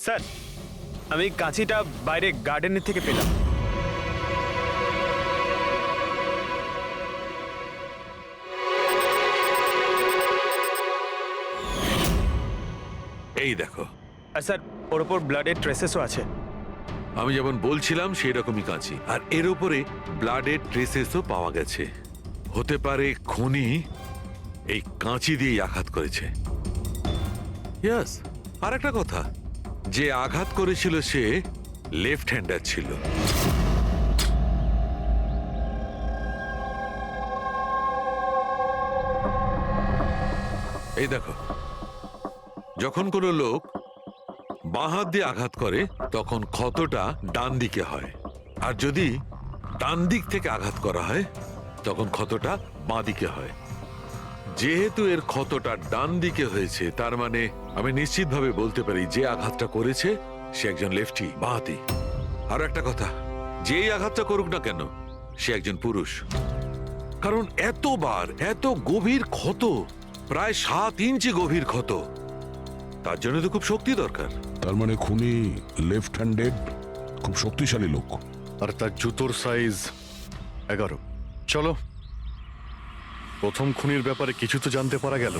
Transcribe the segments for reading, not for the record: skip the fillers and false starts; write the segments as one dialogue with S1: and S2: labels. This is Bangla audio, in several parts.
S1: স্যার, আমি কাঁচিটা বাইরে গার্ডেনের থেকে পেলাম।
S2: এই দেখো,
S1: আর স্যার, ওর ওপর ব্লাডের ট্রেসেসও আছে।
S2: আমি যেমন বলছিলাম সেই রকমই কাঁচি, আর এর উপরে ব্লাডের ট্রেসেসও পাওয়া গেছে। হতে পারে খুনি এই কাঁচি দিয়েই আঘাত করেছে। ইয়েস, আর একটা কথা, যে আঘাত করেছিল সে লেফট হ্যান্ডার ছিল। এই দেখো, যখন কোনো লোক বাঁ হাত দিয়ে আঘাত করে তখন ক্ষতটা ডান দিকে হয়, আর যদি ডান দিক থেকে আঘাত করা হয় তখন ক্ষতটা বাঁ দিকে হয়। যেহেতু এর ক্ষতটা ডান দিকে হয়েছে, তার মানে আমি নিশ্চিতভাবে বলতে পারি যে আঘাতটা করেছে সে একজন লেফটি, বাঁহাতি। আর একটা কথা, যেই আঘাতটা করুক না কেন সে একজন পুরুষ, কারণ এতবার এত গভীর ক্ষত, প্রায় 7 ইঞ্চি গভীর ক্ষত, তার জন্য তো খুব শক্তি দরকার।
S3: তার মানে খুনি লেফট হ্যান্ডেড, খুব শক্তিশালী লোক।
S4: আর তার জুতোর সাইজ 11। চলো, প্রথম খুনির ব্যাপারে কিছু তো জানতে পারা গেল।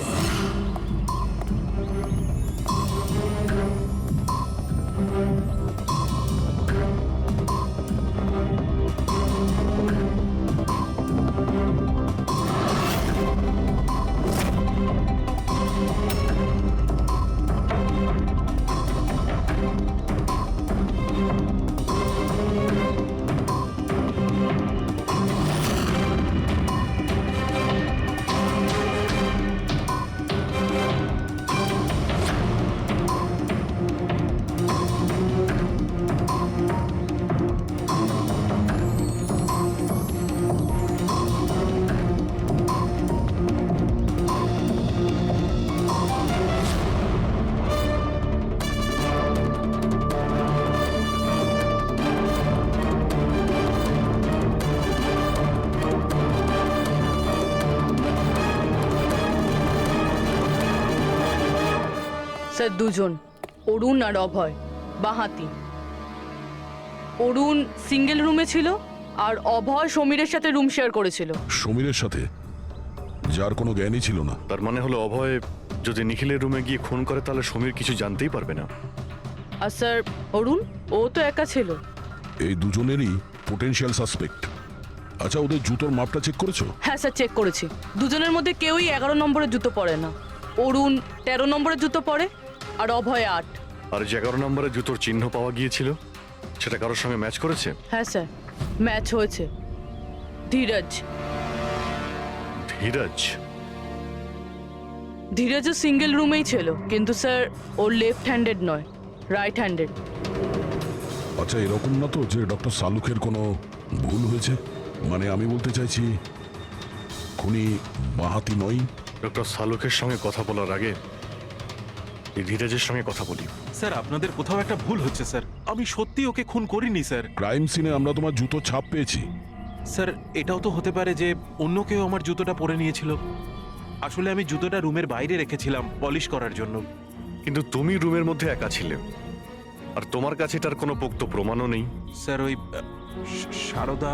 S5: স্যার, দুজন, অরুণ আর অভয়, বাঁহাতি। অরুণ সিঙ্গেল রুমে ছিল আর অভয় সমীরের সাথে রুম শেয়ার করেছিল।
S3: সমীরের সাথে, যার কোনো জ্ঞানই ছিল না।
S4: তার মানে হলো অভয় যদি নিখিলের রুমে গিয়ে খুন করে তাহলে সমীর কিছু জানতেই পারবে না।
S5: আর স্যার, অরুণ, ও তো একা ছিল।
S3: এই দুজনেরই পোটেনশিয়াল সাসপেক্ট। আচ্ছা, ওদের জুতোর মাপটা চেক করেছো?
S5: হ্যাঁ স্যার, চেক করেছি। দুজনের মধ্যে কেউই 11 নম্বরের জুতো পরে না। অরুণ 13 নম্বরের জুতো পরে আর অভয় 8।
S4: আর যে 11 নম্বরের জুতোর চিহ্ন পাওয়া গিয়েছিল সেটা কারোর সঙ্গে ম্যাচ করেছে?
S5: হ্যাঁ স্যার, ম্যাচ হয়েছে। ধীরজ।
S4: ধীরজ?
S5: ধীরজও সিঙ্গেল রুমেই ছিল, কিন্তু স্যার ওর লেফট হ্যান্ডেড নয়, রাইট হ্যান্ডেড।
S3: আচ্ছা, এরকম না তো যে ডক্টর সালুকের কোনো ভুল হয়েছে? মানে আমি বলতে চাইছি, খুনি বাঁহাতি নয়।
S4: ডক্টর সালুকের সঙ্গে কথা বলার আগে এই ধীরজের সঙ্গে কথা বলি।
S6: স্যার, আপনাদের কোথাও একটা ভুল হচ্ছে স্যার। আমি সত্যি ওকে খুন করিনি স্যার।
S3: ক্রাইম সিনে আমরা তোমার জুতো ছাপ পেয়েছি।
S6: স্যার, এটাও তো হতে পারে যে অন্য কেউ আমার জুতোটা পরে নিয়েছিল। আসলে আমি জুতোটা রুমের বাইরে রেখেছিলাম পলিশ করার জন্য।
S4: কিন্তু তুমি রুমের মধ্যে একা ছিলে, আর তোমার কাছে তার কোনো পোক্ত প্রমাণও নেই।
S6: স্যার, ওই সারদা।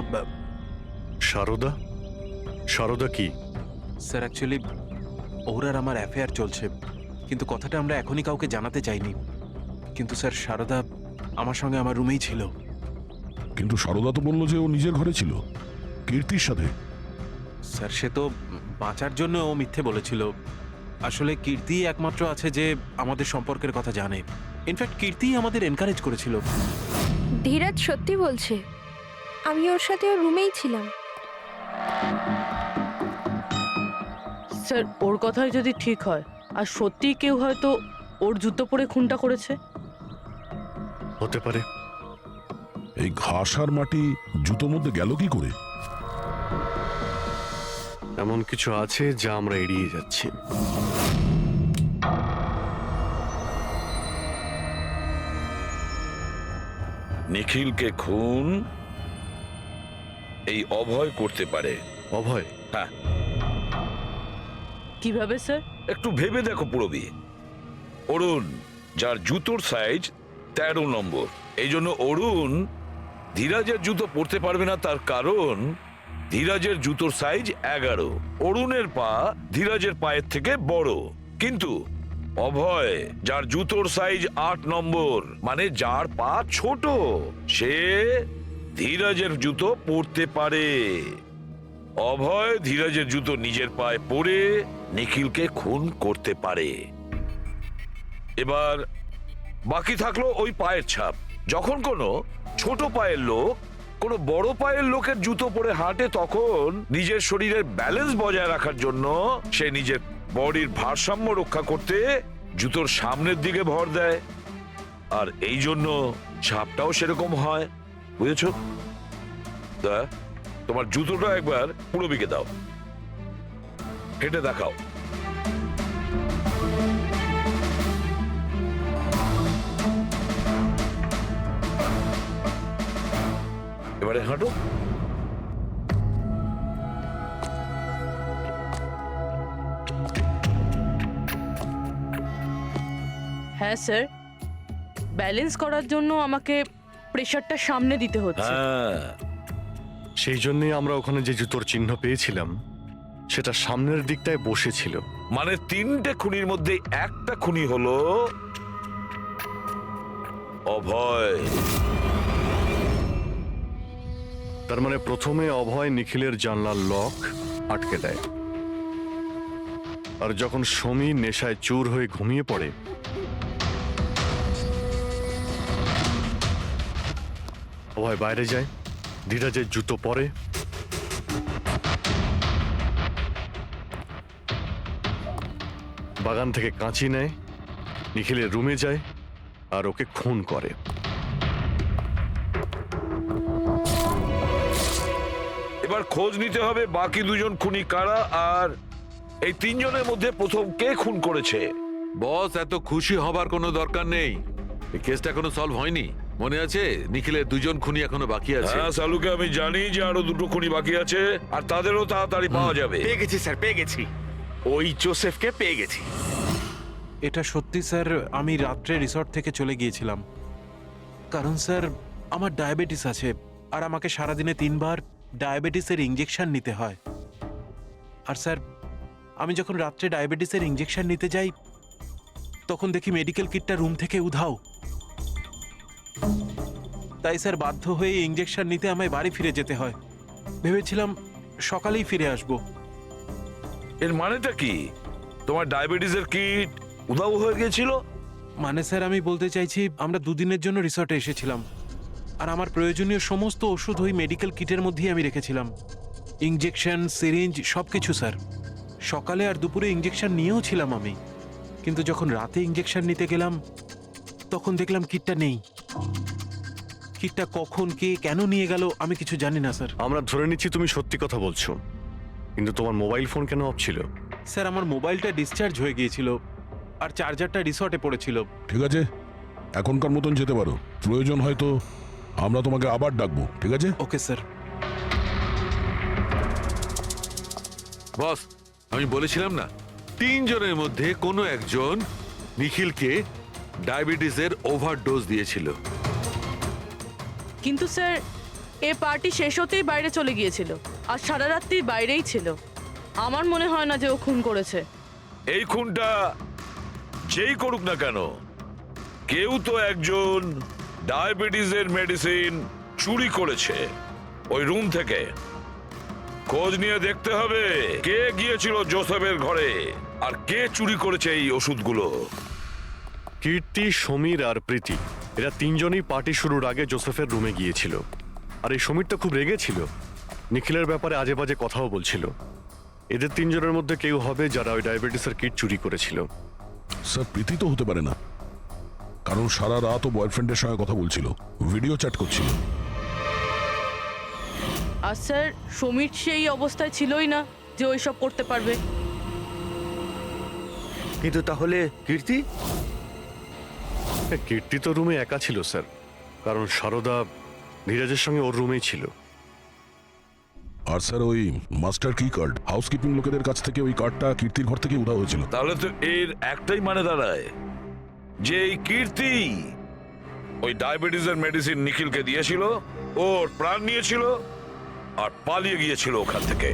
S4: সারদা? সারদা কি?
S6: স্যার, অ্যাকচুয়ালি ওর আর আমার অ্যাফেয়ার চলছে, কিন্তু কথাটা আমরা এখনই কাউকে জানাতে চাইনি। কিন্তু স্যার, সারদা আমার সঙ্গে আমার রুমেই ছিল।
S3: কিন্তু সারদা তো বললো যে ও নিজের ঘরে ছিল কীর্তির সাথে।
S6: স্যার, সে তো বাঁচার জন্য ও মিথ্যে বলেছিল। আসলে কীর্তি একমাত্র আছে যে আমাদের সম্পর্কের কথা জানে। ইনফ্যাক্ট কীর্তি আমাদের এনকারেজ করেছিল।
S7: ধীরাজ সত্যি বলছে, আমি ওর সাথে ওর রুমেই ছিলাম।
S5: স্যার, ওর কথাই যদি ঠিক হয় আর সত্যিই কেউ হয়তো ওর জুতো পরে খুনটা করেছে।
S4: হতে পারে।
S3: এই ঘাস আর মাটি জুতোর মধ্যে গেল কি করে?
S4: এমন কিছু আছে যা আমরা এড়িয়ে যাচ্ছি।
S8: নিখিলকে খুন এই অভয় করতে পারে।
S4: অভয়?
S8: হ্যাঁ।
S5: কিভাবে স্যার?
S8: একটু ভেবে দেখো পুরবি। অরুণ, যার জুতোর সাইজ 13 নম্বর। এই জন্য অরুণ ধীরাজের জুতো পরতে পারবে না, তার কারণ ধীরাজের জুতোর সাইজ 11। অরুণের পা ধীরাজের পায়ের থেকে বড়, কিন্তু অভয় যার জুতোর সাইজ 8 নম্বর, মানে যার পা ছোট, সে ধীরাজের জুতো পরতে পারে। অভয় ধীরাজের জুতো নিজের পায়ে পরে নিখিলকে খুন করতে পারে। এবার বাকি থাকলো ওই পায়ের ছাপ। যখন কোনো ছোট পায়ের লোক কোনো বড় পায়ের লোকের জুতো পরে হাঁটে, তখন নিজের শরীরের ব্যালেন্স বজায় রাখার জন্য সে নিজের বডির ভারসাম্য রক্ষা করতে জুতোর সামনের দিকে ভর দেয়, আর এই জন্য ছাপটাও সেরকম হয়। বুঝেছো? তা তোমার জুতোটা একবার পুরবিকে দাও, হেঁটে দেখাও। এবারে হাঁটো।
S5: হ্যাঁ স্যার, ব্যালেন্স করার জন্য আমাকে প্রেশারটা সামনে দিতে হচ্ছে।
S8: হ্যাঁ,
S4: সেই জন্যই আমরা ওখানে যে জুতোর চিহ্ন পেয়েছিলাম সেটা সামনের দিকটায় বসেছিল।
S8: মানে 3টে খুনির মধ্যে একটা খুনি হলো অভয়।
S4: তার মানে প্রথমে অভয় নিখিলের জানলার লক আটকে দেয়, আর যখন সমীর নেশায় চুর হয়ে ঘুমিয়ে পড়ে, অভয় বাইরে যায়, ধীরাজের জুতো পরে, বাগান থেকে কাঁচি নেয়, নিখিলের রুমে যায় আর ওকে খুন করে।
S8: এবার খোঁজ নিতে হবে বাকি দুজন খুনি কারা, আর এই 3 জনের মধ্যে প্রথম কে খুন করেছে।
S2: বস, এত খুশি হবার কোনো দরকার নেই। এই কেসটা এখনো সলভ হয়নি। মনে আছে নিখিলের 2জন খুনি এখনো বাকি আছে।
S8: হ্যাঁ সালুকে আমি জানি যে আরো 2টো খুনি বাকি আছে, আর তাদেরও তাড়াতাড়ি পাওয়া যাবে।
S9: পেয়ে গেছি স্যার, পেয়ে গেছি। ওই জোসেফকে পেয়ে গেছি।
S6: এটা সত্যি স্যার, আমি রাত্রে রিসর্ট থেকে চলে গিয়েছিলাম, কারণ স্যার আমার ডায়াবেটিস আছে, আর আমাকে সারাদিনে 3 বার ডায়াবেটিসের ইঞ্জেকশন নিতে হয়। আর স্যার আমি যখন রাত্রে ডায়াবেটিসের ইঞ্জেকশন নিতে যাই, তখন দেখি মেডিকেল কিটটা রুম থেকে উধাও। তাই স্যার বাধ্য হয়ে ইঞ্জেকশন নিতে আমায় বাড়ি ফিরে যেতে হয়। ভেবেছিলাম সকালেই ফিরে আসব।
S8: এর মানেটা কি? তোমার ডায়াবেটিসের কিট উধাও হয়ে গেছিল?
S6: মানে স্যার আমি বলতে চাইছি, আমরা 2 দিনের জন্য রিসর্টে এসেছিলাম, আর আমার প্রয়োজনীয় সমস্ত ওষুধ ওই মেডিকেল কিটের মধ্যেই আমি রেখেছিলাম। ইঞ্জেকশন, সিরিঞ্জ, সবকিছু স্যার। সকালে আর দুপুরে ইঞ্জেকশন নিয়েও ছিলাম আমি, কিন্তু যখন রাতে ইঞ্জেকশন নিতে গেলাম, তখন দেখলাম কিটটা নেই। কিটটা কখন কে কেন নিয়ে গেল আমি কিছু জানি না স্যার।
S4: আমরা ধরে নিচ্ছি তুমি সত্যি কথা বলছো, কিন্তু তোমার মোবাইল ফোন কেন অফ ছিল?
S6: স্যার আমার মোবাইলটা ডিসচার্জ হয়ে গিয়েছিল, আর চার্জারটা রিসর্টে পড়েছিল।
S3: ঠিক আছে, এখনকার মতন যেতে পারো। প্রয়োজন হয়তো আমরা তোমাকে আবার ডাকবো, ঠিক আছে?
S6: Okay sir.
S2: বস, আমি বলেছিলাম না 3 জনের মধ্যে কোনো একজন নিখিলকে ডায়াবেটিসের ওভারডোজ দিয়েছিল।
S5: কিন্তু স্যার এ পার্টি শেষ হতেই বাইরে চলে গিয়েছিল, আর সারা রাত্রি বাইরেই ছিল। আমার মনে হয় না যে ও খুন করেছে।
S8: এই খুনটা যেই করুক না কেন, কেউ তো একজন ডায়াবেটিসের মেডিসিন চুরি করেছে ওই রুম থেকে। খোঁজ নিয়ে দেখতে হবে কে গিয়েছিল জোসেফের ঘরে, আর কে চুরি করেছে এই ওষুধগুলো।
S4: কীর্তি, সমীর আর প্রীতি, এরা 3 জনই পার্টি শুরুর আগে জোসেফের রুমে গিয়েছিল। আর এই সমীরটা খুব রেগেছিল, নিখিলের ব্যাপারে আজে বাজে কথাও বলছিল। এদের 3 জনের মধ্যে কেউ হবে যারা ওই ডায়াবেটিসের কিট চুরি করেছিল।
S3: স্যার, প্রীতি তো হতে পারে না, কারণ সারা রাত ও বয়ফ্রেন্ডের সঙ্গে কথা বলছিল, ভিডিও চ্যাট করছিল।
S5: আর স্যার সমীর সেই অবস্থায় ছিলই না যে ওইসব করতে পারবে।
S9: কিন্তু তাহলে কীর্তি?
S4: কীর্তি তো রুমে একা ছিল স্যার, কারণ সারদা ধীরাজের সঙ্গে ওর রুমেই ছিল।
S3: আর স্যার ওই মাস্টার কি কার্ড হাউসকিপিং লোকেদের কাছ থেকে ওই কার্ডটা কীর্তির ঘর থেকে উধাও হয়েছিল।
S8: তাহলে তো এর একটাই মানে দাঁড়ায় যে এই কীর্তি ওই ডায়াবেটিসের মেডিসিন নিখিলকে দিয়েছিল, ওর প্রাণ নিয়েছিল আর পালিয়ে গিয়েছিল ওখান থেকে।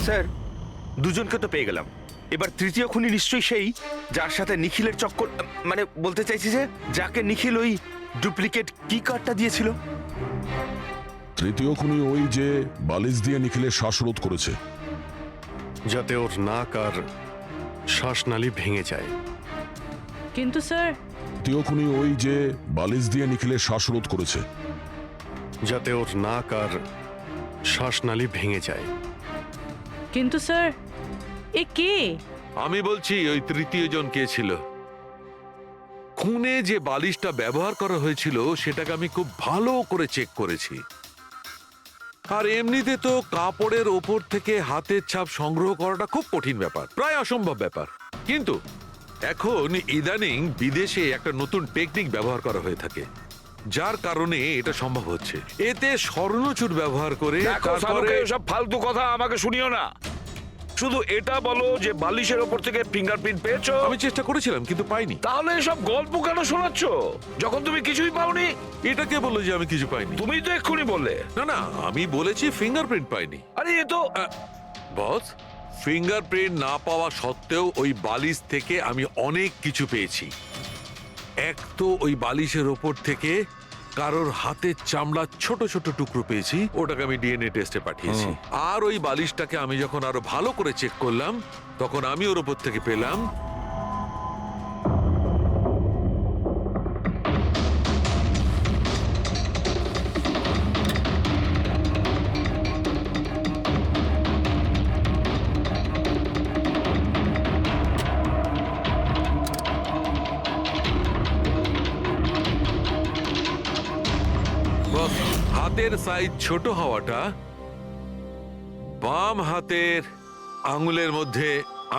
S9: স্যার, দুজনকে তো পেয়ে গেলাম। এবার তৃতীয় খুনি নিশ্চয়ই সেই যার সাথে নিখিলের চক্কর, মানে বলতে চাইছি যে যাকে নিখিল ওই ডুপ্লিকেট কি কার্ডটা দিয়েছিল।
S3: তৃতীয় খুনি ওই যে বালিশ দিয়ে নিখিলের শ্বাসরোধ করেছে।
S4: যাতে ওর নাক আর শ্বাসনালী ভেঙে যায়।
S5: কিন্তু স্যার,
S3: তৃতীয় খুনি ওই যে বালিশ দিয়ে নিখিলের শ্বাসরোধ করেছে।
S4: যাতে ওর নাক আর শ্বাসনালী ভেঙে যায়।
S5: কিন্তু স্যার, এ কে?
S2: আমি বলছি ওই তৃতীয় জন কে ছিল। খুনে যে বালিশটা ব্যবহার করা হয়েছিল সেটাকে আমি খুব ভালো করে চেক করেছি। আর এমনিতে তো কাপড়ের ওপর থেকে হাতের ছাপ সংগ্রহ করাটা খুব কঠিন ব্যাপার, প্রায় অসম্ভব ব্যাপার। কিন্তু এখন ইদানিং বিদেশে একটা নতুন টেকনিক ব্যবহার করা হয়ে থাকে, যার কারণে এটা সম্ভব হচ্ছে। এতে স্বর্ণচুর ব্যবহার করে
S8: দেখো
S2: তারপরে
S8: সব ফালতু কথা আমাকে শুনিও না, শুধু এটা বলো যে বালিশের ওপর থেকে ফিঙ্গারপ্রিন্ট পেয়েছো।
S2: আমি চেষ্টা করেছিলাম কিন্তু পাইনি।
S8: তাহলে এসব গল্প কেন শোনাচ্ছ যখন তুমি কিছুই পাওনি?
S2: এটা কে বললো যে আমি কিছু পাইনি?
S8: তুমি তো এক্ষুনি বললে।
S2: না না, আমি বলেছি ফিঙ্গারপ্রিন্ট পাইনি।
S8: আরে এ তো
S2: বস, ফিঙ্গারপ্রিন্ট না পাওয়া সত্ত্বেও ওই বালিশ থেকে আমি অনেক কিছু পেয়েছি। এক তো ওই বালিশের ওপর থেকে কারোর হাতের চামড়া ছোট ছোট টুকরো পেয়েছি, ওটাকে আমি ডিএনএ টেস্টে পাঠিয়েছি। আর ওই বালিশটাকে আমি যখন আরো ভালো করে চেক করলাম তখন আমি ওর ওপর থেকে পেলাম হাতের সাইজ ছোট হওয়াটা, বাম হাতের আঙুলের মধ্যে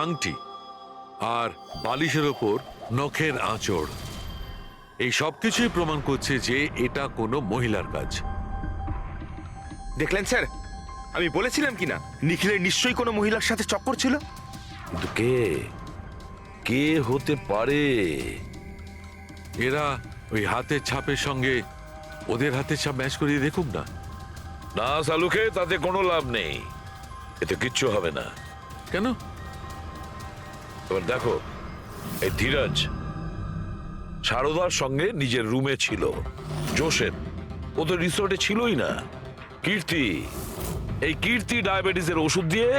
S2: আংটি আর বালিশের ওপর নখের আঁচড়, এই সব কিছুই প্রমাণ করছে যে এটা কোনো মহিলার কাজ।
S9: দেখলেন স্যার, আমি বলেছিলাম কিনা নিখিলের নিশ্চয়ই কোনো মহিলার সাথে চক্কর ছিল।
S8: কিন্তু কে কে হতে পারে?
S2: এরা ওই হাতের ছাপের সঙ্গে ওদের হাতের ছাপ ম্যাচ করিয়ে দেখুক না।
S8: না সালুকে, তাতে কোনো লাভ নেই, এতে কিচ্ছু হবে না।
S2: কেন?
S8: এবার দেখো, এই ধীরাজ সারদার সঙ্গে নিজের রুমে ছিল, জোসেফ ও তো রিসোর্টে ছিলই না, কীর্তি, এই কীর্তি ডায়াবেটিসের ওষুধ দিয়ে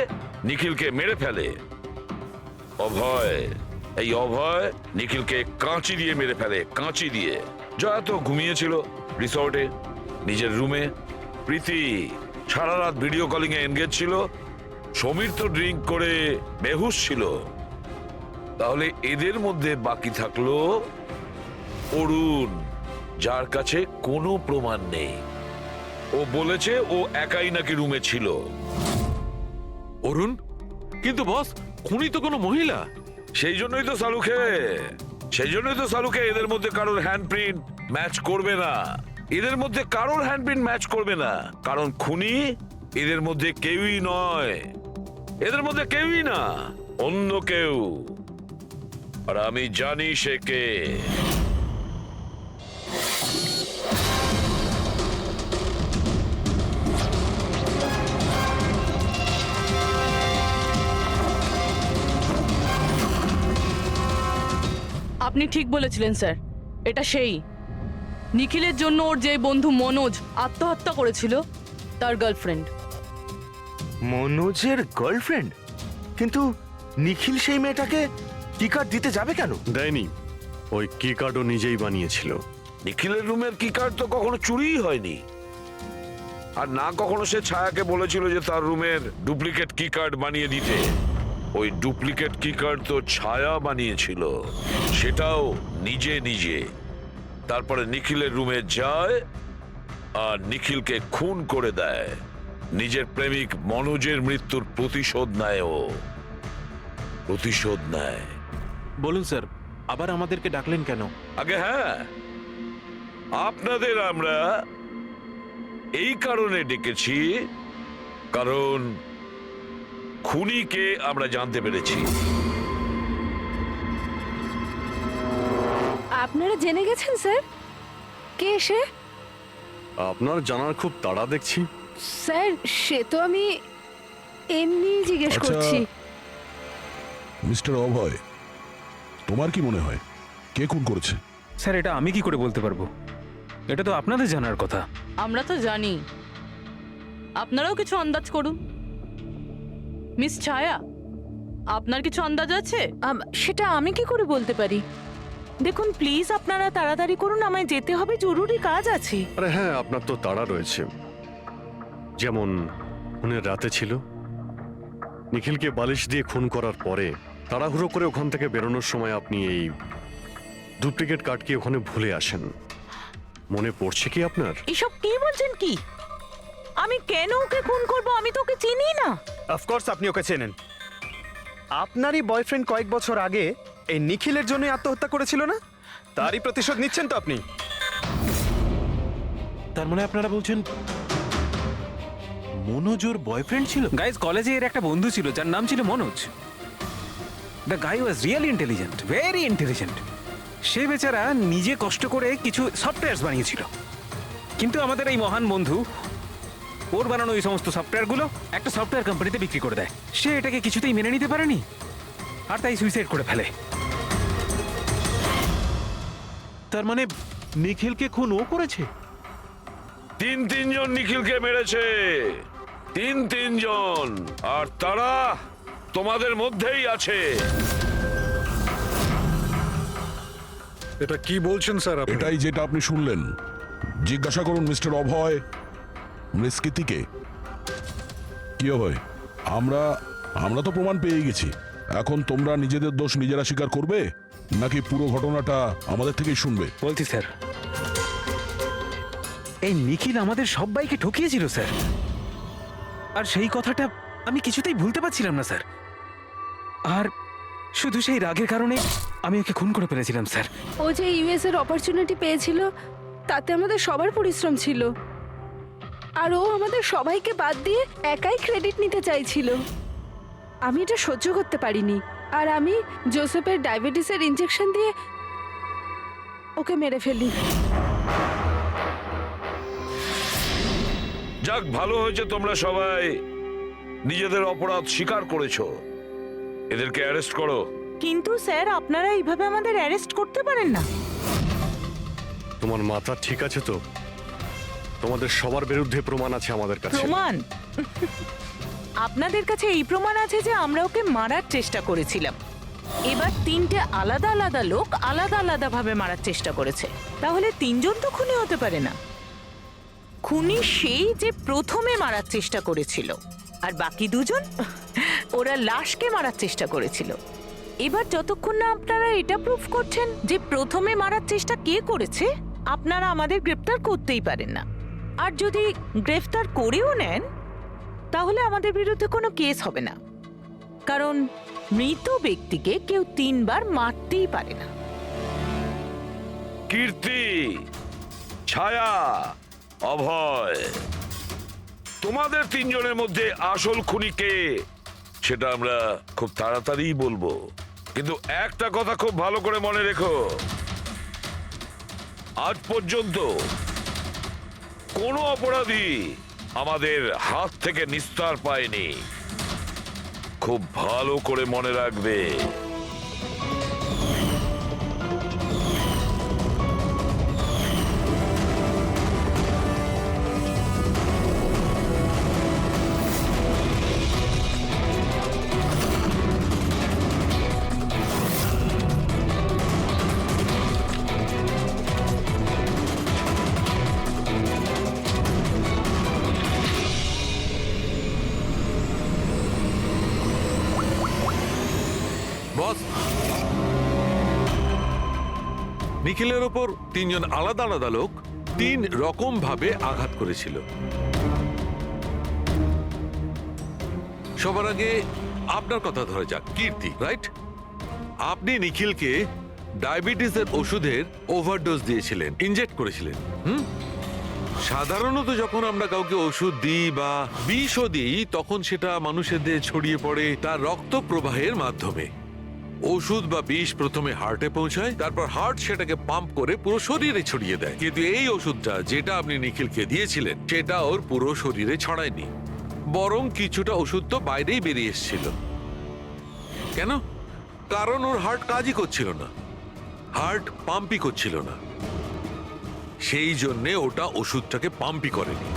S8: নিখিলকে মেরে ফেলে, অভয়, এই অভয় নিখিলকে কাঁচি দিয়ে মেরে ফেলে, কাঁচি দিয়ে। জয়া তো ঘুমিয়েছিল রিসর্টে নিজের রুমে, প্রীতি সারা রাত ভিডিও কলিং এ এনগেজ ছিল, সমীর তো ড্রিঙ্ক করে বেহুশ ছিল। তাহলে এদের মধ্যে বাকি থাকলো অরুণ, যার কাছে কোনো প্রমাণ নেই। ও বলেছে ও একাই নাকি রুমে ছিল।
S2: অরুণ? কিন্তু বস, খুনি তো কোনো মহিলা।
S8: সেই জন্যই তো সালুকে এদের মধ্যে কারোর হ্যান্ডপ্রিন্ট ম্যাচ করবে না, এদের মধ্যে কারোর হ্যান্ডপ্রিন্ট ম্যাচ করবে না, কারণ খুনি এদের মধ্যে কেউই নয়, এদের মধ্যে কেউই না, অন্য কেউ। আর আমি জানি সে কে।
S5: আপনি ঠিক বলেছিলেন স্যার, এটা সেই নিখিলের জন্য ওর যে বন্ধু মনোজ আত্মহত্যা করেছিল তার গার্লফ্রেন্ড।
S9: মনোজের গার্লফ্রেন্ড? কিন্তু নিখিল সেই মেয়েটাকে কি কার্ড দিতে যাবে কেন?
S4: দেয়নি, ওই কি কার্ডও নিজেই বানিয়েছিল।
S8: নিখিলের রুমের কি কার্ড তো কখনো চুরিই হয়নি, আর না কখনো সে ছায়াকে বলেছিল যে তার রুমের ডুপ্লিকেট কি কার্ড বানিয়ে দিতে। ওই ডুপ্লিকেট কিকার তো ছায়া বানিয়েছিল, সেটাও নিজে নিজে। তারপরে নিখিলের রুমে যায় আর নিখিলকে খুন করে দেয়। নিজের প্রেমিক মনোজের মৃত্যুর প্রতিশোধ নেয় ও। প্রতিশোধ নেয়।
S6: বলুন স্যার, আবার আমাদেরকে ডাকলেন কেন?
S8: আগে হ্যাঁ, আপনাদের আমরা এই কারণে ডেকেছি, কারণ খুনিকে আমরা জানতে পেরেছি।
S7: আপনারা জেনে গেছেন স্যার? কে সে?
S4: আপনার জানার খুব তাড়া দেখছি।
S7: স্যার, সে তো আমি এমনি জিজ্ঞেস
S3: আচ্ছা।
S7: করছি।
S3: মিস্টার অভয়, তোমার কি মনে হয় কে খুন করেছে?
S10: স্যার, এটা আমি কি করে বলতে পারবো? এটা তো আপনাদের জানার কথা।
S5: আমরা তো জানি, আপনারাও কিছু আন্দাজ করুন। মিস ছায়া, আপনার কিছু আন্দাজ আছে?
S11: সেটা আমি কি করে বলতে পারি? দেখুন প্লিজ আপনারা তাড়াতাড়ি করুন, আমায় যেতে হবে, জরুরি কাজ আছে।
S4: আরে হ্যাঁ, আপনার তো তাড়া রয়েছে। যেমন খুনের রাতে ছিল, নিখিলকে বালিশ দিয়ে খুন করার পরে তাড়াহুড়ো করে ওখান থেকে বেরোনোর সময় আপনি এই ডুপ্লিকেট কার্ডকে ওখানে ভুলে আসেন। মনে পড়ছে কি আপনার?
S11: এসব কি বলছেন কি? আমি কেন ওকে খুন করব? আমি তো ওকে চিনি না।
S1: অফকোর্স আপনি ওকে চেনেন। আপনারই বয়ফ্রেন্ড কয়েক বছর আগে এই নিখিলের জন্য আত্মহত্যা করেছিল না? তারই প্রতিশোধ নিচ্ছেন তো আপনি?
S6: তার মানে আপনারা বলছেন মনোজ ওর বয়ফ্রেন্ড ছিল?
S10: গাইজ, কলেজে এর একটা বন্ধু ছিল যার নাম ছিল Manoj. The guy was really intelligent, very intelligent. সে বেচারা নিজে কষ্ট করে কিছু সফটওয়্যার বানিয়েছিল, কিন্তু আমাদের এই মহান বন্ধু ওর বানানো ওই সমস্ত সফটওয়্যারগুলো একটা সফটওয়্যার কোম্পানিতে বিক্রি করে দেয়। সে এটাকে কিছুতেই মেনে নিতে পারেনি আর তাই সুইসাইড করে ফেলে।
S6: তার মানে নিখিলকে খুন ও করেছে?
S8: তিনজন নিখিলকে মেরেছে, তিনজন, আর তারা তোমাদের মধ্যেই আছে।
S4: এটা কি বলছেন স্যার?
S3: এটাই যেটা আপনি শুনলেন। জিজ্ঞাসা করুন মিস্টার অভয় মৃস্কিতিকে। কি অভয়, আমরা তো প্রমাণ পেয়ে গেছি। এখন তোমরা নিজেদের দোষ নিজেরা স্বীকার করবে নাকি পুরো ঘটনাটা আমাদের থেকেই শুনবে?
S10: বলছি স্যার, এই নিখিল আমাদের সবাইকে ঠকিয়েছিল স্যার, আর সেই কথাটা আমি কিছুতেই ভুলতে পারছিলাম না স্যার। আর শুধু সেই রাগের কারণে আমি ওকে খুন করে ফেলেছিলাম স্যার।
S7: ও যে ইউএস এর অপরচুনিটি পেয়েছিল, তাতে আমাদের সবার পরিশ্রম ছিল, আর ও আমাদের সবাইকে বাদ দিয়ে একাই ক্রেডিট নিতে চাইছিল। আমি এটা সহ্য করতে পারিনি, আর আমি জোসেফের ডায়াবেটিসের ইনজেকশন দিয়ে ওকে মেরে ফেলি।
S8: যাক, ভালো হয়েছে তোমরা সবাই নিজেদের অপরাধ স্বীকার করেছো। এদেরকে অ্যারেস্ট করো।
S11: কিন্তু স্যার, আপনারা এইভাবে আমাদের অ্যারেস্ট করতে পারেন না।
S4: তোমার মাথা ঠিক আছে তো? তোমাদের সবার বিরুদ্ধে প্রমাণ আছে আমাদের কাছে।
S11: প্রমাণ? আপনাদের কাছে এই প্রমাণ আছে যে আমরা ওকে মারার চেষ্টা করেছিলাম। এবার তিনটে আলাদা আলাদা লোক আলাদা আলাদা ভাবে মারার চেষ্টা করেছে, তাহলে তিনজন তো খুনি হতে পারে না। খুনি সেই যে প্রথমে মারার চেষ্টা করেছিল, আর বাকি দুজন ওরা লাশকে মারার চেষ্টা করেছিল। এবার যতক্ষণ না আপনারা এটা প্রুফ করছেন যে প্রথমে মারার চেষ্টা কে করেছে, আপনারা আমাদের গ্রেফতার করতেই পারেন না। আর যদি গ্রেফতার করেও নেন, তাহলে আমাদের বিরুদ্ধে কোনো কেস হবে না, কারণ মৃত ব্যক্তিকে কেউ 3 বার মারতেই পারে না।
S8: কীর্তি, ছায়া, অভয়, তোমাদের তিনজনের মধ্যে আসল খুনি কে সেটা আমরা খুব তাড়াতাড়ি বলবো। কিন্তু একটা কথা খুব ভালো করে মনে রেখো, আজ পর্যন্ত কোনো অপরাধী আমাদের হাত থেকে নিস্তার পায়নি। খুব ভালো করে মনে রাখবে।
S2: নিখিলের ওপর তিনজন আলাদা আলাদা লোক 3 রকম ভাবে আঘাত করেছিল। সবার আগে আপনার কথা ধরা যাক, কীর্তি, রাইট? আপনি নিখিলকে ডায়াবেটিসের ওষুধের ওভারডোজ দিয়েছিলেন, ইনজেক্ট করেছিলেন। সাধারণত যখন আমরা কাউকে ওষুধ দিই বা বিষও দিই, তখন সেটা মানুষের দেহে ছড়িয়ে পড়ে তার রক্ত প্রবাহের মাধ্যমে। ওষুধ বা বিষ প্রথমে হার্টে পৌঁছায়, তারপর হার্ট সেটাকে পাম্প করে পুরো শরীরে ছড়িয়ে দেয়। কিন্তু এই ওষুধটা যেটা আপনি নিখিলকে দিয়েছিলেন, সেটা ওর পুরো শরীরে ছড়ায়নি, বরং কিছুটা ওষুধ তো বাইরেই বেরিয়ে এসেছিল। কেন? কারণ ওর হার্ট কাজই করছিল না, হার্ট পাম্পই করছিল না, সেই জন্য ওটা ওষুধটাকে পাম্পই করেনি।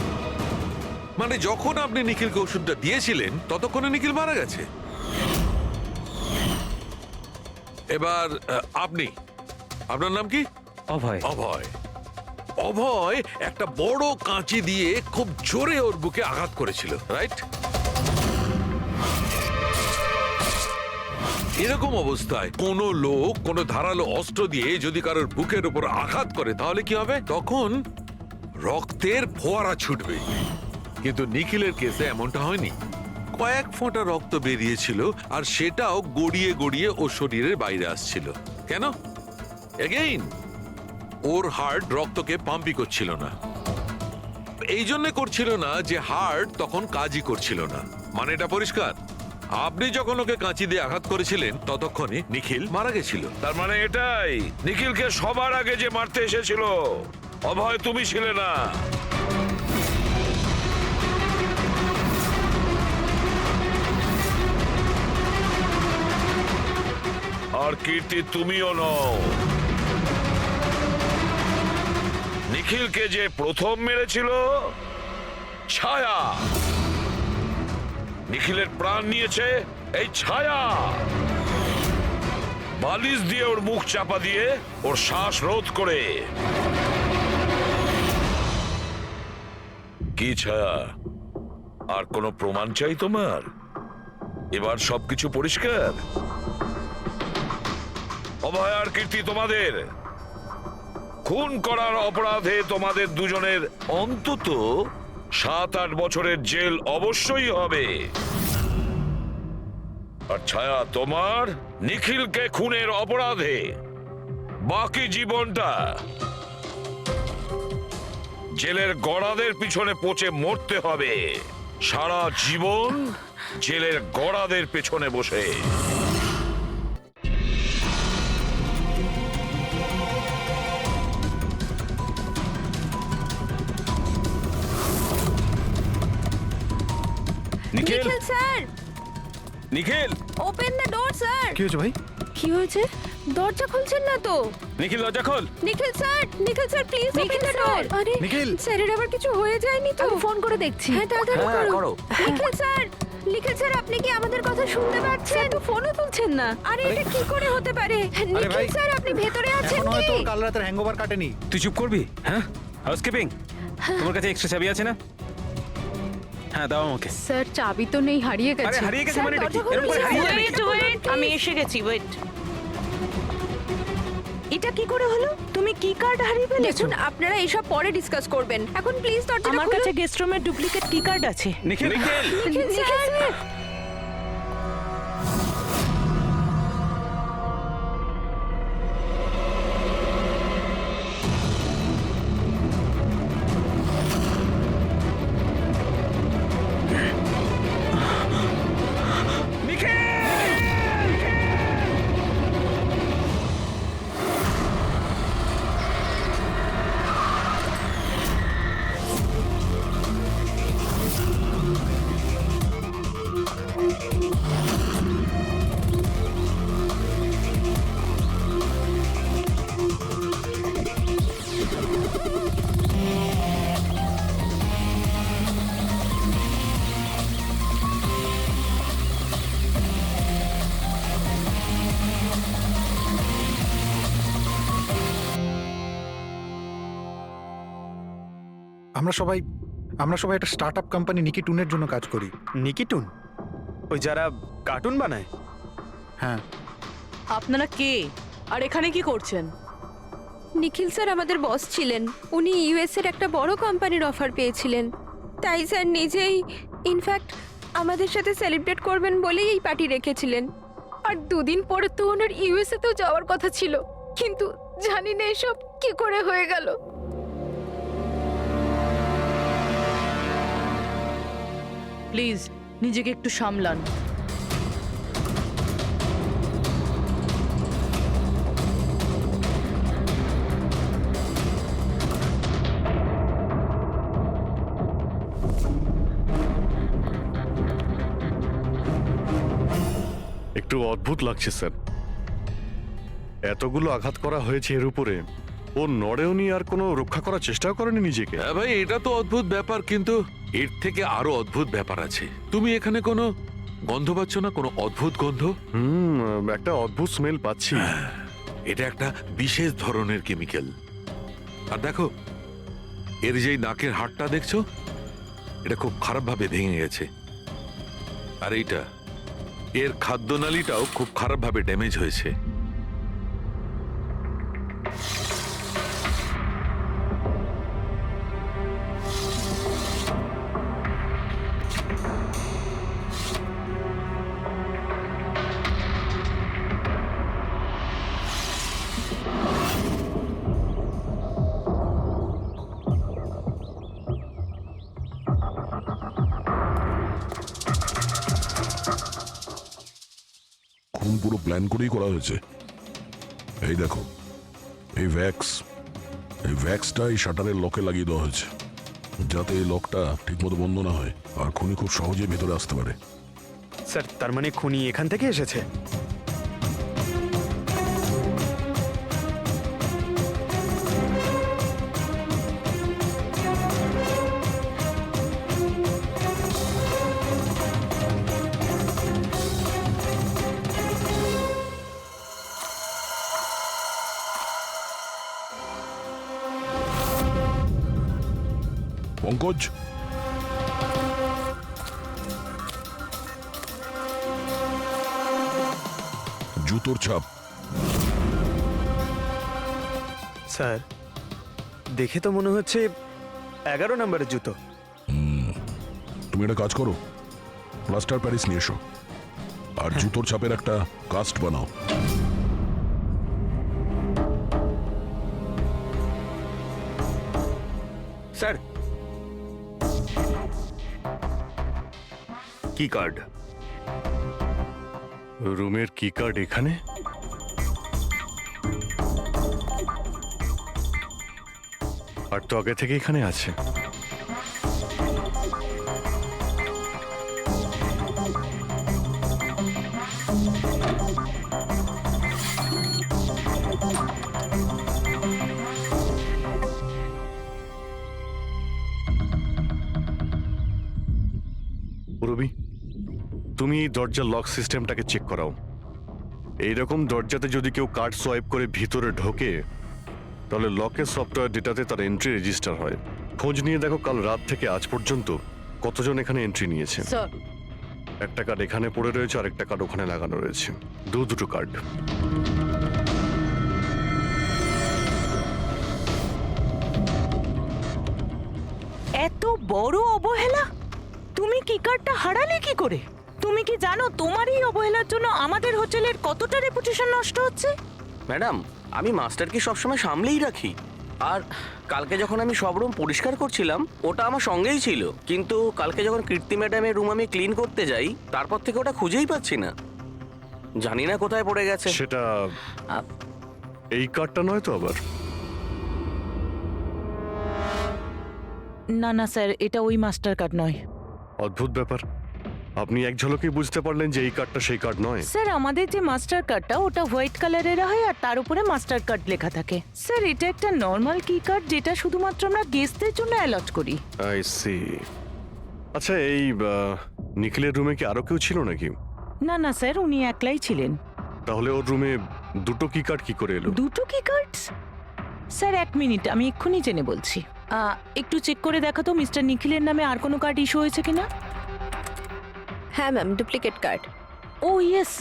S2: মানে যখন আপনি নিখিলকে ওষুধটা দিয়েছিলেন, ততক্ষণে নিখিল মারা গেছে। এবার আপনি, আপনার নাম কি?
S10: অভয়।
S2: অভয়। অভয় একটা বড় কাঁচি দিয়ে খুব জোরে ওর বুকে আঘাত করেছিল, রাইট? এরকম অবস্থায় কোন লোক কোন ধারালো অস্ত্র দিয়ে যদি কারোর বুকের উপর আঘাত করে, তাহলে কি হবে? তখন রক্তের ফোয়ারা ছুটবে। কিন্তু নিখিলের কেসে এমনটা হয়নি। কয়েক ফোঁটা রক্ত বেরিয়েছিল, আর সেটাও গড়িয়ে গড়িয়ে ওর শরীরের বাইরে আসছিল। কেন? এগেইন, ওর হার্ট রক্তকে পাম্পই করছিল না। এই জন্য করছিল না যে হার্ট তখন কাজই করছিল না। মানে এটা পরিষ্কার, আপনি যখন ওকে কাঁচি দিয়ে আঘাত করেছিলেন, ততক্ষণে নিখিল মারা গেছিল।
S8: তার মানে এটাই, নিখিলকে সবার আগে যে মারতে এসেছিল অভয়, তুমি ছিলে না। আর কীর্তি, তুমিও নও। নিখিলকে যে প্রথম মেরেছিল ছায়া। নিখিলের প্রাণ নিয়েছে এই ছায়া। বালিশ দিয়ে ওর মুখ চাপা দিয়ে ওর শ্বাস রোধ করে। কি ছায়া, আর কোনো প্রমাণ চাই তোমার? এবার সবকিছু পরিষ্কার। অভয় আর কীর্তি, তোমাদের খুন করার অপরাধে তোমাদের দুজনের অন্তত 7-8 বছরের জেল অবশ্যই হবে। আর ছায়া, তোমার নিখিলকে খুনের অপরাধে বাকি জীবনটা জেলের গড়াদের পিছনে পচে মরতে হবে। সারা জীবন জেলের গড়াদের পেছনে বসে।
S9: Nikhil,
S7: Nikhil sir,
S9: Nikhil,
S7: open the door sir.
S1: কি হয়েছে ভাই?
S7: কি হয়েছে? দরজা খুলছেন না তো?
S9: নিখিল দরজা খোল।
S7: Nikhil sir, Nikhil sir please open the door. আরে
S1: নিখিল।
S7: স্যারের আবার কিছু হয়ে যায়নি তো? আমি ফোন করে দেখছি। হ্যাঁ, তাড়াতাড়ি করো। নিখিল স্যার, নিখিল স্যার, আপনি কি আমাদের কথা শুনতে পাচ্ছেন? তো ফোনও তুলছেন না। আরে এটা কি করে হতে পারে? নিখিল স্যার, আপনি ভেতরে আছেন কি?
S1: কাল রাতের হ্যাংওভার কাটেনি।
S10: তুই চুপ করবি? হ্যাঁ, হাউসকিপিং, তোমার কাছে এক্সট্রা চাবি আছে না? হ্যাঁ, দাও আমাকে।
S7: স্যার, চাবি তো নেই, হারিয়ে
S10: আরে
S7: গেছে।
S10: হারিয়ে গেছে
S7: স্যার,
S10: মানে এটা কি?
S7: দরজা খুলুন,
S10: এরকম করে
S7: স্যার।
S10: হারিয়ে যাবে নাকি?
S11: ওয়েট, আমি এসে গেছি, ওয়েট। এটা কি করে হলো? তুমি কি কার্ড হারিয়ে ফেলেছো?
S7: দেখুন, আপনারা এইসব পরে ডিসকাস করবেন। এখন প্লিজ দরজাটা
S11: আমার
S7: খুলুন।
S11: কাছে গেস্ট রুমের ডুপ্লিকেট কি কার্ড আছে।
S10: নিখিল,
S7: নিখিল স্যার।
S12: আমরা সবাই একটা স্টার্টআপ কোম্পানি নিকিটুনের জন্য কাজ করি।
S1: নিকিটুন? ওই যারা কার্টুন বানায়?
S12: হ্যাঁ।
S5: আপনারা কে আর এখানে কি করছেন?
S7: নিখিল স্যার আমাদের বস ছিলেন। উনি ইউএস এর একটা বড় কোম্পানির অফার পেয়েছিলেন, তাই স্যার নিজেই ইনফ্যাক্ট আমাদের সাথে সেলিব্রেট করবেন বলেই এই পার্টি রেখেছিলেন। আর দুদিন পরে তো ওনার ইউএসএ তেও যাওয়ার কথা ছিল, কিন্তু জানি না এসব কি করে হয়ে গেল।
S5: প্লিজ নিজেকে একটু সামলান।
S4: একটু অদ্ভুত লাগছে স্যার, এতগুলো আঘাত করা হয়েছে এর উপরে ও নড়েওনি, আর কোনো রক্ষা করার চেষ্টাও করেনি নিজেকে।
S2: হ্যাঁ ভাই, এটা তো অদ্ভুত ব্যাপার, কিন্তু এর থেকে আরো অদ্ভুত ব্যাপার আছে। তুমি এখানে কোনো গন্ধ পাচ্ছ না? কোনো অদ্ভুত গন্ধ?
S4: একটা অদ্ভুত স্মেল পাচ্ছি।
S2: এটা একটা বিশেষ ধরনের কেমিক্যাল। আর দেখো, এর যেই নাকের হাড়টা দেখছো, এটা খুব খারাপভাবে ভেঙে গেছে। আর এইটা, এর খাদ্যনালীটাও খুব খারাপভাবে ড্যামেজ হয়েছে।
S3: খুন পুরো প্ল্যান করেই করা হয়েছে। এই দেখো, এই ভ্যাক্সটা এই শাটারের লকে লাগিয়ে দেওয়া হয়েছে, যাতে এই লকটা ঠিকমতো বন্ধ না হয় আর খুনি খুব সহজে ভেতরে আসতে পারে।
S1: স্যার, তার মানে খুনি এখান থেকে এসেছে?
S3: পঙ্কজ, জুতোর ছাপ।
S1: স্যার, দেখে তো মনে হচ্ছে 11 নম্বরের জুতো।
S3: তুমি একটা কাজ করো, প্লাস্টার প্যারিস নিয়ে এসো আর জুতোর ছাপের একটা কাস্ট বানাও।
S9: স্যার, কি কার্ড?
S4: রুমের কি কার্ড এখানে? আর তো আগে থেকে এখানে আছে। রবি, তুমি এই দরজার লক সিস্টেমটাকে চেক করাও। এইরকম দরজাতে যদি কেউ কার্ড সোয়াইপ করে ভিতরে ঢোকে, তাহলে লকের সফটওয়্যার ডেটাতে তার এন্ট্রি রেজিস্টার হয়। খোঁজ নিয়ে দেখো কাল রাত থেকে আজ পর্যন্ত কতজন এখানে এন্ট্রি নিয়েছে।
S5: স্যার,
S4: একটা কার্ড এখানে পড়ে রয়েছে, আর একটা কার্ড ওখানে লাগানো রয়েছে, দুটো কার্ড।
S11: এত বড় অবহেলা! তুমি কি কার্ডটা হারালে কি করে? তুমি কি জানো তোমার এই অবহেলার জন্য আমাদের হোটেলের কতটা রেপুটেশন নষ্ট হচ্ছে?
S9: ম্যাডাম, আমি মাস্টারকে সবসময় সামলেই রাখি। আর কালকে যখন আমি সব রুম পরিষ্কার করছিলাম, ওটা আমার সঙ্গেই ছিল। কিন্তু কালকে যখন কীর্তি ম্যাডামের রুম আমি ক্লিন করতে যাই, তারপর থেকে ওটা খুঁজেই পাচ্ছি না। জানি না কোথায় পড়ে গেছে।
S4: সেটা এই কার্ডটা নয় তো আবার?
S11: না না স্যার, এটা ওই মাস্টার কার্ড নয়।
S4: অদ্ভুত ব্যাপার, আপনি এক ঝলকেই বুঝতে পারলেন যে এই কার্ডটা সেই কার্ড নয়।
S11: স্যার, আমাদের যে মাস্টার কার্ডটা ওটা হোয়াইট কালারের হয় আর তার উপরে মাস্টার কার্ড লেখা থাকে। স্যার, এটা একটা নর্মাল কি কার্ড যেটা শুধুমাত্র আমরা গেস্টদের জন্য অ্যালট করি।
S4: I see. আচ্ছা, এই নিখিলের রুমে কি আরো কেউ ছিল নাকি?
S11: না না স্যার, উনি একলাই ছিলেন।
S4: তাহলে ওর রুমে দুটো কি কার্ড কি করে এলো?
S11: দুটো কি কার্ডস? স্যার, 1 মিনিট, আমি এক্ষুনি জেনে বলছি। একটু চেক করে দেখা তো মিস্টার নিখিলের নামে আর কোনো কার্ড ইস্যু হয়েছে কিনা।
S7: হ্যাঁ ম্যাম, ডুপ্লিকেট কার্ড।
S11: ও ইয়েস,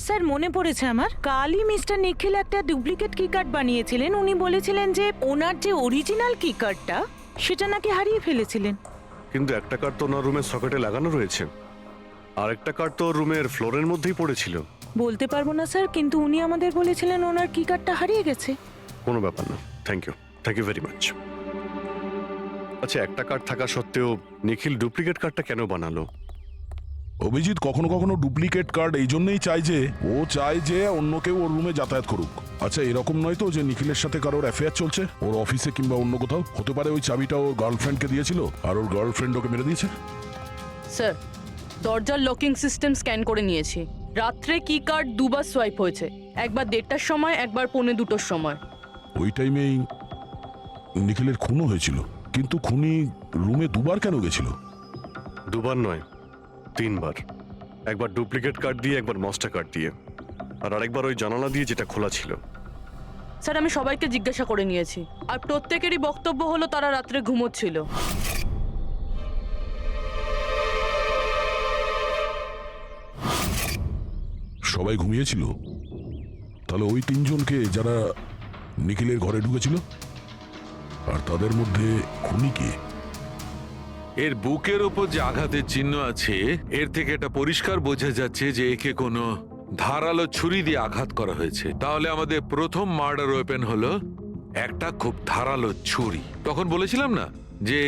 S11: স্যার মনে পড়েছে আমার, কালই মিস্টার নিখিল একটা ডুপ্লিকেট কি কার্ড বানিয়েছিলেন। উনি বলেছিলেন যে ওনার যে অরিজিনাল কি কার্ডটা সেটা নাকি হারিয়ে ফেলেছিলেন।
S4: কিন্তু একটা কার্ড তো ওনার রুমের সকেটে লাগানো রয়েছে, আর একটা কার্ড তো রুমের ফ্লোরের মধ্যেই পড়েছিল।
S11: বলতে পারবো না স্যার, কিন্তু উনি আমাদের বলেছিলেন ওনার কি কার্ডটা হারিয়ে গেছে।
S4: কোনো ব্যাপার না, থ্যাংক ইউ ভেরি মাচ। আচ্ছা, একটা কার্ড থাকা সত্ত্বেও নিখিল ডুপ্লিকেট কার্ডটা কেন বানালো?
S3: অভিজিৎ কখনো কখনো ডুপ্লিকেট কার্ড এই জন্যই চায় যে ও চায় যে অন্য কেউ ওর রুমে যাতায়াত করুক। আচ্ছা, এরকম নয় তো যে নিখিলের সাথে কারোর অ্যাফেয়ার চলছে ওর অফিসে কিংবা অন্য কোথাও? হতে পারে ওই চাবিটা ওর গার্লফ্রেন্ডকে দিয়েছিল আর ওর গার্লফ্রেন্ড ওকে মেরে দিয়েছে।
S5: স্যার, দরজার লকিং সিস্টেম স্ক্যান করে নিয়েছি। রাত্রে কি কার্ড দুবার সোয়াইপ হয়েছে, একবার 1:30টার সময়, একবার 1:45টার সময়।
S3: ওই টাইমেই নিখিলের খুনও হয়েছিল, কিন্তু খুনি রুমে দুবার কেন গেছিল?
S4: দুবার নয়, 3বার। একবার ডুপ্লিকেট কার্ড দিয়ে, একবার মাস্টার কার্ড দিয়ে, আর আরেকবার ওই জানালা দিয়ে যেটা খোলা ছিল।
S5: স্যার, আমি সবাইকে জিজ্ঞাসা করে নিয়েছি, আর প্রত্যেকেরই বক্তব্য হলো তারা রাত্রে ঘুমোচ্ছিল।
S3: সবাই ঘুমিয়েছিল? তাহলে ওই তিনজনকে যারা নিখিলের ঘরে ঢুকেছিল, আর তাদের মধ্যে খুনি কে?
S2: এর বুকের ওপর যে আঘাতের চিহ্ন আছে, এর থেকে এটা পরিষ্কার বোঝা যাচ্ছে যে একে কোনো ধারালো ছুরি দিয়ে আঘাত করা হয়েছে। তাহলে আমাদের প্রথম মার্ডার ওয়েপেন হলো একটা খুব ধারালো ছুরি। তখন বলেছিলাম না যে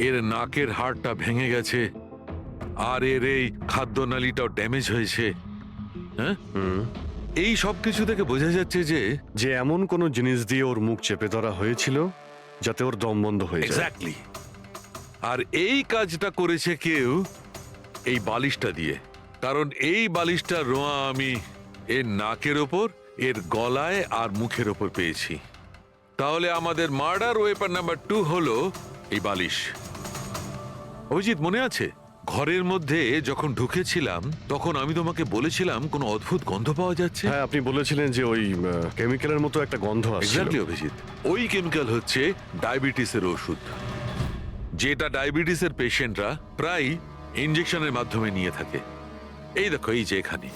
S2: এর নাকের হাড়টা ভেঙে গেছে আর এর এই খাদ্যনালীটাও ড্যামেজ হয়েছে। হ্যাঁ, এই সব কিছু থেকে বোঝা যাচ্ছে যে
S4: এমন কোনো জিনিস দিয়ে ওর মুখ চেপে ধরা হয়েছিল যাতে ওর দম বন্ধ হয়ে যায়।
S2: এক্স্যাক্টলি। আর এই কাজটা করেছে কেউ এই বালিশটা দিয়ে, কারণ এই বালিশটা রোয়া আমি এর নাকের ওপর, এর গলায় আর মুখের ওপর পেয়েছি। তাহলে আমাদের মার্ডার ওয়েপন নাম্বার 2 হলো এই বালিশ। অভিজিৎ, মনে আছে ঘরের মধ্যে যখন ঢুকেছিলাম তখন আমি তোমাকে বলেছিলাম কোনো অদ্ভুত গন্ধ পাওয়া যাচ্ছে?
S4: হ্যাঁ, আপনি বলেছিলেন যে ওই কেমিক্যালের মতো একটা গন্ধ আসছে।
S2: এক্স্যাক্টলি অভিজিৎ, ওই কেমিক্যাল হচ্ছে ডায়াবেটিসের ওষুধ, যেটা ডায়াবেটিসের পেশেন্টরা প্রায় ইনজেকশনের মাধ্যমে নিয়ে থাকে। এই দেখো, এই যে এখানে।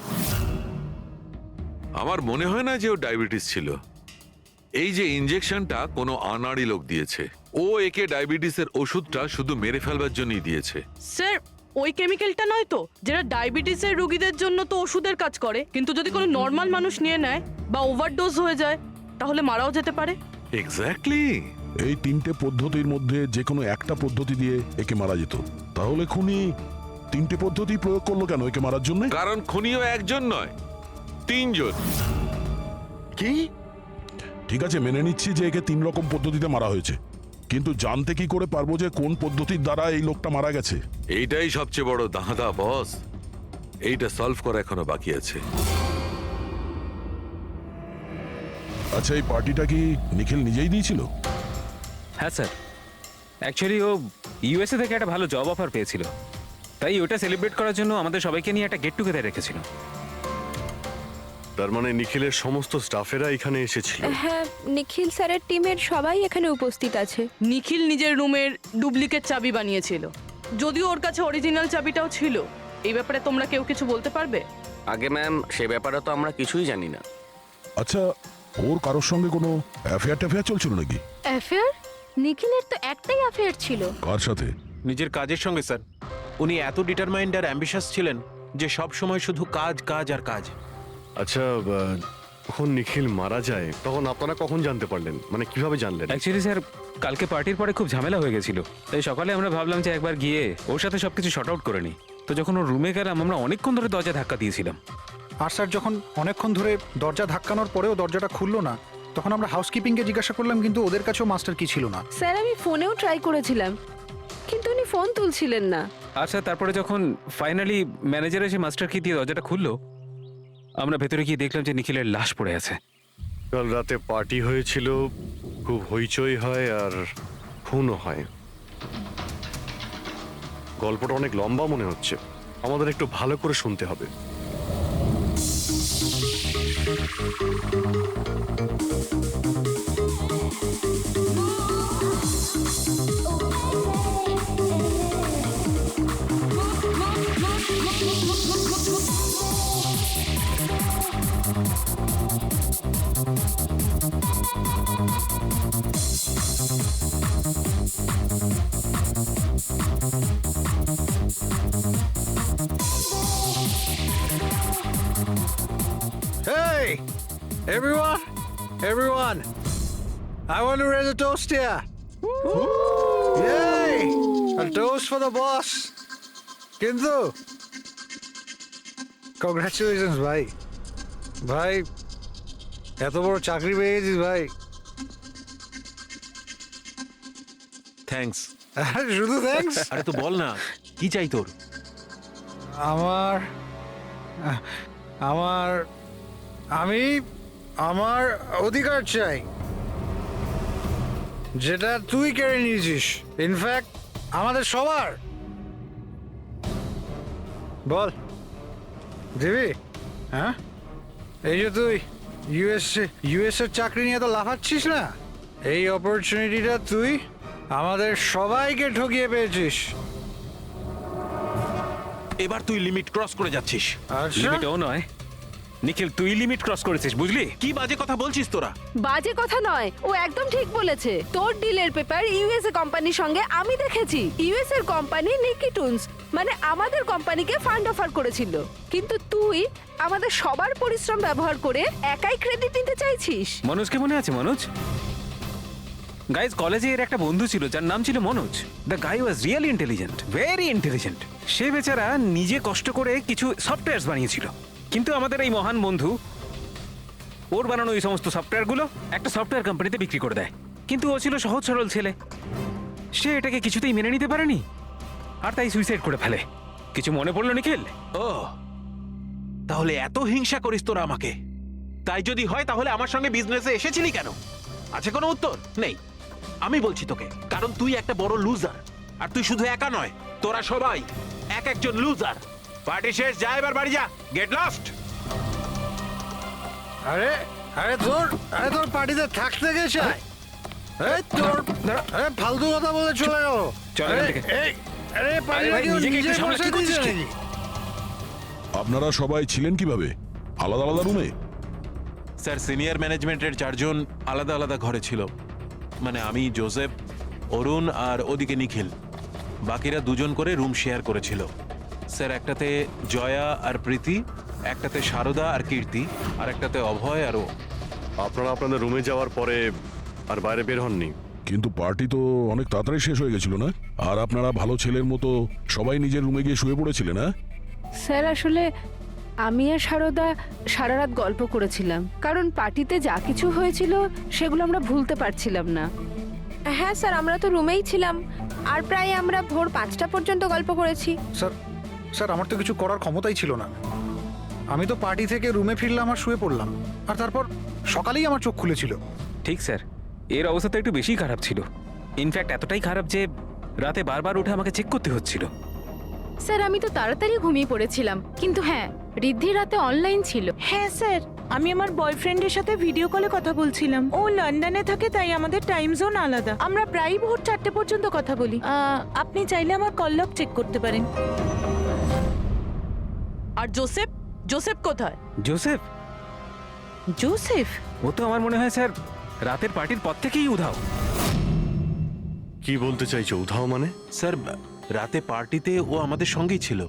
S2: আমার মনে হয় না যে ও ডায়াবেটিস ছিল। এই যে ইনজেকশনটা কোনো আনাড়ি লোক দিয়েছে। ও একে ডায়াবেটিসের ওষুধটা শুধু মেরে ফেলবার জন্যই দিয়েছে।
S5: স্যার, ওই কেমিক্যালটা নয় তো যেটা ডায়াবেটিসের রোগীদের জন্য তো ওষুধের কাজ করে, কিন্তু যদি কোনো নর্মাল মানুষ নিয়ে নেয় বা ওভারডোজ হয়ে যায় তাহলে মারাও যেতে পারে।
S2: এক্স্যাক্টলি।
S3: এই তিনটে পদ্ধতির মধ্যে যে কোনো একটা পদ্ধতি দিয়ে একে মারা যেত। তাহলে খুনি তিনটে পদ্ধতি প্রয়োগ করলো কেন একে মারার জন্য?
S2: কারণ খুনিও একজন নয়, 3 জন।
S3: কি? ঠিক আছে, মেনে নিচ্ছি যে একে 3 রকম পদ্ধতিতে মারা হয়েছে, কিন্তু জানতে কি করে পারবো যে কোন পদ্ধতির দ্বারা এই লোকটা মারা গেছে?
S2: এইটাই সবচেয়ে বড় দাঁদা বস, এইটা সলভ করা এখনো বাকি আছে।
S3: আচ্ছা, এই পার্টিটা কি নিখিল নিজেই দিয়েছিল?
S10: হ্যাঁ স্যার, অ্যাকচুয়ালি ও ইউএসএ থেকে একটা ভালো জব অফার পেয়েছিল, তাই ওটা সেলিব্রেট করার জন্য আমাদের সবাইকে নিয়ে একটা গেট টুগেদার রেখেছিল।
S4: তার মানে নিখিলের সমস্ত স্টাফেরা এখানে এসেছিল?
S7: হ্যাঁ, নিখিল স্যারের টিমের সবাই এখানে উপস্থিত আছে।
S5: নিখিল নিজের রুমের ডুপ্লিকেট চাবি বানিয়েছিল, যদিও ওর কাছে অরিজিনাল চাবিটাও ছিল। এই ব্যাপারে তোমরা কেউ কিছু বলতে পারবে?
S9: আগে ম্যাম, সে ব্যাপারে তো আমরা কিছুই জানি না।
S3: আচ্ছা, ওর কারোর সঙ্গে কোনো অ্যাফেয়ার চলছিল নাকি?
S7: অ্যাফেয়ার? নিখিলের তো একটাই অ্যাফেয়ার ছিল।
S3: কার সাথে?
S6: নিজের কাজের সঙ্গে স্যার। উনি এত ডিটারমাইন্ড আর অ্যাম্বিশাস ছিলেন যে সব সময় শুধু কাজ কাজ আর কাজ।
S4: আচ্ছা, যখন নিখিল মারা যায় তখন আপনারা কখন জানতে পারলেন, মানে কিভাবে জানলেন?
S10: অ্যাকচুয়ালি স্যার, কালকে পার্টির পরে খুব ঝামেলা হয়ে গেছিল, তাই সকালে আমরা ভাবলাম যে একবার গিয়ে ওর সাথে সবকিছু শর্ট আউট করে নিই। তো যখন ওর রুমে গেলাম আমরা অনেকক্ষণ ধরে দরজা ধাক্কা দিয়েছিলাম।
S12: আর স্যার, যখন অনেকক্ষণ ধরে দরজা ধাক্কানোর পরেও দরজাটা খুললো না, তখন আমরা হাউসকিপিংকে জিজ্ঞাসা করলাম, কিন্তু ওদের কাছেও মাস্টার কি ছিল না।
S7: স্যার, আমি ফোনেও ট্রাই করেছিলাম, কিন্তু উনি ফোন তুলছিলেন না।
S10: আচ্ছা, তারপরে যখন ফাইনালি ম্যানেজার এসে মাস্টার কি দিয়ে দরজাটা খুললো, আমরা ভেতরে গিয়ে দেখলাম যে নিখিলের লাশ পড়ে আছে।
S4: কাল রাতে পার্টি হয়েছিল, খুব হইচই হয় আর খুনও হয়। গল্পটা অনেক লম্বা মনে হচ্ছে, আমাদের একটু ভালো করে শুনতে হবে।
S12: Hey, everyone, I want to raise a toast here. Yay! A toast for the boss. কিন্তু কংগ্রাচুলেশনস ভাই, ভাই এত বড় চাকরি পেয়ে গেছিস ভাই।
S6: থ্যাঙ্কস।
S12: শুধু থ্যাঙ্কস?
S6: আরে তো বল না কি চাই তোর?
S12: আমার আমার আমি আমার অধিকার চাই, যেটা তুই কেড়ে নিয়েছিস, ইনফ্যাক্ট আমাদের সবার। বল দিবি? হ্যাঁ, এই যে তুই ইউএস এর চাকরি নিয়ে তো লাফাচ্ছিস না, এই অপরচুনিটিটা তুই আমাদের সবাইকে ঠকিয়ে পেয়েছিস।
S6: এবার তুই লিমিট ক্রস করে যাচ্ছিস।
S12: আচ্ছা,
S10: লিমিটও নয় নিখিল, তুই লিমিট ক্রস করেছিস, বুঝলি?
S6: কি বাজে কথা বলছিস তোরা?
S7: বাজে কথা নয়, ও একদম ঠিক বলেছে। তোর ডিলের পেপার ইউএসএ কোম্পানির সঙ্গে আমি দেখেছি। ইউএস এর কোম্পানি নিকিটুনস মানে আমাদের কোম্পানিকে ফান্ড অফার করেছিল, কিন্তু তুই আমাদের সবার পরিশ্রম ব্যবহার করে একাই ক্রেডিট নিতে চাইছিস।
S10: মনোজকে মনে আছে? মনোজ গাইজ, কলেজে এর একটা বন্ধু ছিল যার নাম ছিল Manoj. The guy was really intelligent, very intelligent. সে বেচারা নিজে কষ্ট করে কিছু সফটওয়্যারস বানিয়েছিল, কিন্তু আমাদের এই মহান বন্ধু ওর বানানো এই সমস্ত সফটওয়্যারগুলো একটা সফটওয়্যার কোম্পানিতে বিক্রি করে দেয়। কিন্তু ও ছিল সহজ সরল ছেলে, সে এটাকে কিছুতেই মেনে নিতে পারেনি আর তাই সুইসাইড করে ফেলে। কিছু মনে পড়লো নিখিল?
S6: ও তাহলে এত হিংসা করিস তোরা আমাকে? তাই যদি হয় তাহলে আমার সঙ্গে বিজনেসে এসেছিলি কেন? আছে কোনো উত্তর নেই? আমি বলছি তোকে, কারণ তুই একটা বড় লুজার। আর তুই শুধু একা নয়, তোরা সবাই এক একজন লুজার। পার্টি শেষ, যা এবার বাড়ি যা, গেট লস্ট।
S12: আরে আরে তোর পার্টিতে থাকতে গেছে, এই তোর আরে ফালতু কথা বলে চলে গেল।
S10: চল এখান থেকে।
S12: আরে পার্টি
S10: ভাই, নিজেকে একটু সামলাতে
S12: বসে
S10: করছিস
S12: দিয়েছে
S10: কি?
S12: নাকি?
S3: আপনারা সবাই ছিলেন কিভাবে আলাদা আলাদা রুমে?
S6: স্যার, সিনিয়র ম্যানেজমেন্টের 4 জন আলাদা আলাদা ঘরে ছিল। মানে আমি, জোসেফ, অরুণ আর ওদিকে নিখিল। বাকিরা 2 জন করে রুম শেয়ার করেছিল। স্যার, একটাতে জয়া আর প্রীতি, একটাতে শারদা আর কীর্তি, আর একটাতে অভয় আর ও।
S4: আপনারা আপনাদের রুমে যাওয়ার পরে আর বাইরে বের হননি?
S3: কিন্তু পার্টি তো অনেক তাড়াতাড়ি শেষ হয়ে গেছিল না? আর আপনারা ভালো ছেলের মতো সবাই নিজের রুমে গিয়ে শুয়ে পড়েছিলেন, না?
S7: স্যার, আসলে আমি আর সারদা সারা রাত গল্প করেছিলাম, কারণ পার্টিতে যা কিছু হয়েছিল সেগুলো আমরা ভুলতে পারছিলাম না।
S13: হ্যাঁ স্যার, আমরা তো রুমেই ছিলাম আর প্রায় আমরা ভোর 5টা পর্যন্ত গল্প করেছি।
S12: স্যার আমার তো কিছু করার ক্ষমতাই ছিল না। আমি তো পার্টি থেকে রুমে ফিরলাম আর শুয়ে পড়লাম, আর তারপর সকালেই আমার চোখ খুলেছিল।
S10: ঠিক স্যার, এর অবস্থা তো একটু বেশি খারাপ ছিল। ইনফ্যাক্ট এতটাই খারাপ যে রাতে বারবার উঠে আমাকে চেক করতে হচ্ছিল।
S13: স্যার, আমি তো তাড়াতাড়ি ঘুমিয়ে পড়েছিলাম, কিন্তু হ্যাঁ, রিদ্ধি রাতে অনলাইন ছিল।
S11: হ্যাঁ স্যার, আমি আমার বয়ফ্রেন্ডের সাথে ভিডিও কলে কথা বলছিলাম। ও লন্ডনে থাকে, তাই আমাদের টাইম জোন আলাদা। আমরা প্রায় ভোর 4টে পর্যন্ত কথা বলি। আপনি চাইলে আমার কল লগ চেক করতে পারেন।
S5: আর জোসেফ কোথায়?
S10: জোসেফ?
S11: জোসেফ?
S10: ও তো আমার মনে হয় স্যার রাতের পার্টির পর থেকেই উধাও।
S4: কি বলতে চাইছো উধাও মানে?
S6: স্যার, রাতে পার্টিতে ও আমাদের সঙ্গেই ছিল।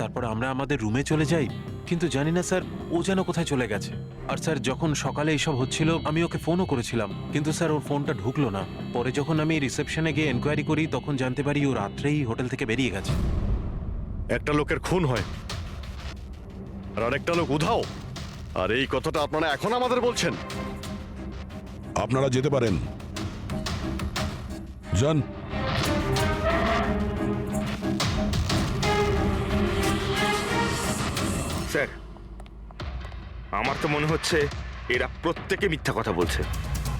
S6: তারপর আমরা আমাদের রুমে চলে যাই, কিন্তু জানি না স্যার ও যেন কোথায় চলে গেছে। আর স্যার, যখন সকালে এইসব হচ্ছিল আমি ওকে ফোনও করেছিলাম, কিন্তু স্যার ওর ফোনটা ঢুকলো না। পরে যখন আমি রিসেপশনে গিয়ে এনকোয়ারি করি তখন জানতে পারি ও রাত্রেই হোটেল থেকে বেরিয়ে গেছে।
S4: একটা লোকের খুন হয় আর আরেকটা লোক উধাও, আর এই কথাটা আপনারা এখন আমাদের বলছেন?
S3: আপনারা যেতে পারেন, যান।
S1: স্যার, আমার তো মনে হচ্ছে এরা প্রত্যেকে মিথ্যা কথা বলছে।